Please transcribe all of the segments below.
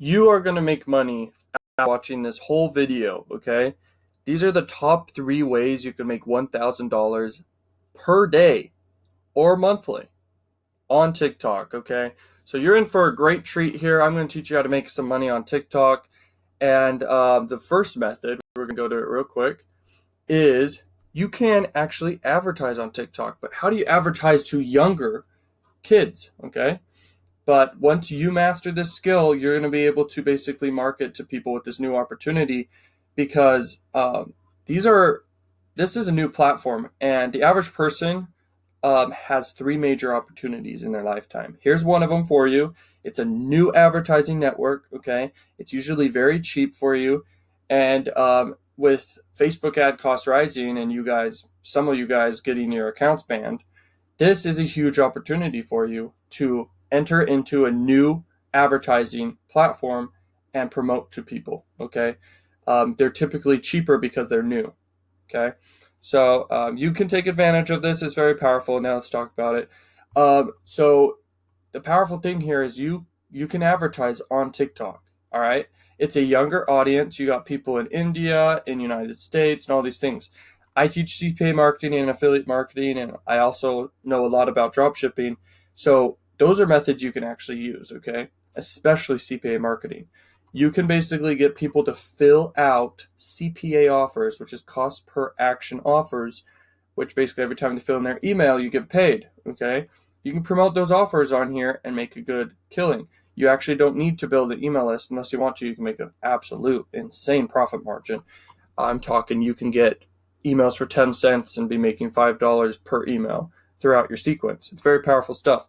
you are going to make money watching this whole video, okay? These are the top 3 ways you can make $1,000 per day or monthly on TikTok, okay? So you're in for a great treat here. I'm going to teach you how to make some money on TikTok. And the first method, we're going to go to it real quick, is you can actually advertise on TikTok. But how do you advertise to younger kids, okay? But once you master this skill, you're going to be able to basically market to people with this new opportunity, because this is a new platform, and the average person has 3 major opportunities in their lifetime. Here's one of them for you. It's a new advertising network, okay? It's usually very cheap for you, and with Facebook ad costs rising and some of you guys getting your accounts banned, this is a huge opportunity for you to enter into a new advertising platform and promote to people, okay? They're typically cheaper because they're new, okay? So you can take advantage of this. It's very powerful. Now let's talk about it. So the powerful thing here is you can advertise on TikTok, all right? It's a younger audience. You got people in India, in United States, and all these things. I teach CPA marketing and affiliate marketing, and I also know a lot about drop shipping. So those are methods you can actually use, okay? Especially CPA marketing. You can basically get people to fill out CPA offers, which is cost per action offers, which basically every time they fill in their email, you get paid, okay? You can promote those offers on here and make a good killing. You actually don't need to build an email list unless you want to. You can make an absolute insane profit margin. I'm talking you can get emails for 10 cents and be making $5 per email throughout your sequence. It's very powerful stuff.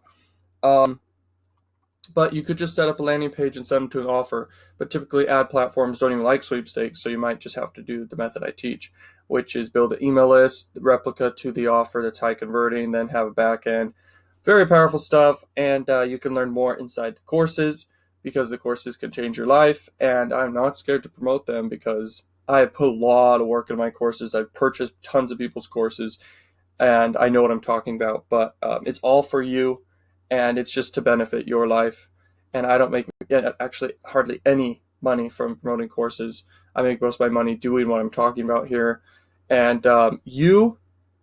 But you could just set up a landing page and send them to an offer. But typically ad platforms don't even like sweepstakes, so you might just have to do the method I teach, which is build an email list, replica to the offer that's high converting, then have a back end. Very powerful stuff, and you can learn more inside the courses, because the courses can change your life, and I'm not scared to promote them because I have put a lot of work in my courses. I've purchased tons of people's courses, and I know what I'm talking about, but it's all for you, and it's just to benefit your life. And I don't make actually hardly any money from promoting courses. I make most of my money doing what I'm talking about here, and you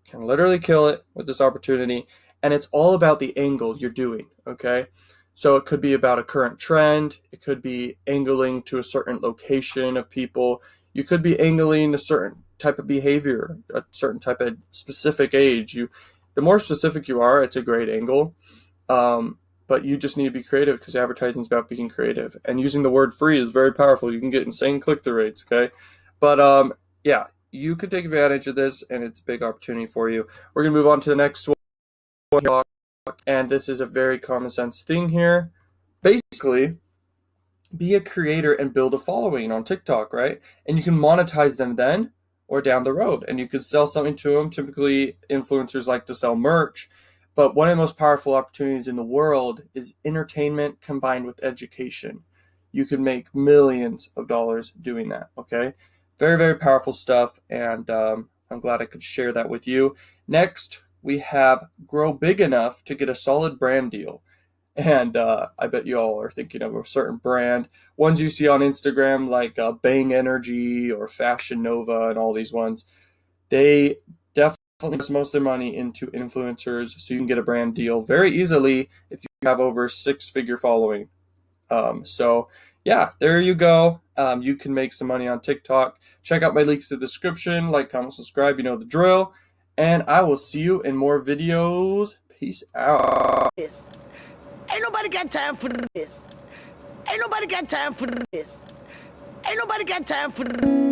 can literally kill it with this opportunity. And it's all about the angle you're doing, okay? So it could be about a current trend. It could be angling to a certain location of people. You could be angling a certain type of behavior, a certain type of specific age. The more specific you are, it's a great angle. But you just need to be creative, because advertising is about being creative. And using the word free is very powerful. You can get insane click-through rates, okay? But yeah, you could take advantage of this, and it's a big opportunity for you. We're going to move on to the next one. And this is a very common sense thing here. Basically, be a creator and build a following on TikTok, right? And you can monetize them then or down the road, and you could sell something to them. Typically, influencers like to sell merch, but one of the most powerful opportunities in the world is entertainment combined with education. You can make millions of dollars doing that, okay? Very, very powerful stuff, and I'm glad I could share that with you. Next, we have grow big enough to get a solid brand deal. And I bet you all are thinking of a certain brand. Ones you see on Instagram like Bang Energy or Fashion Nova and all these ones. They definitely invest most of their money into influencers, so you can get a brand deal very easily if you have over a 6-figure following. So yeah, there you go. You can make some money on TikTok. Check out my links in the description. Like, comment, subscribe. You know the drill. And I will see you in more videos. Peace out. Ain't nobody got time for this. Ain't nobody got time for this. Ain't nobody got time for this.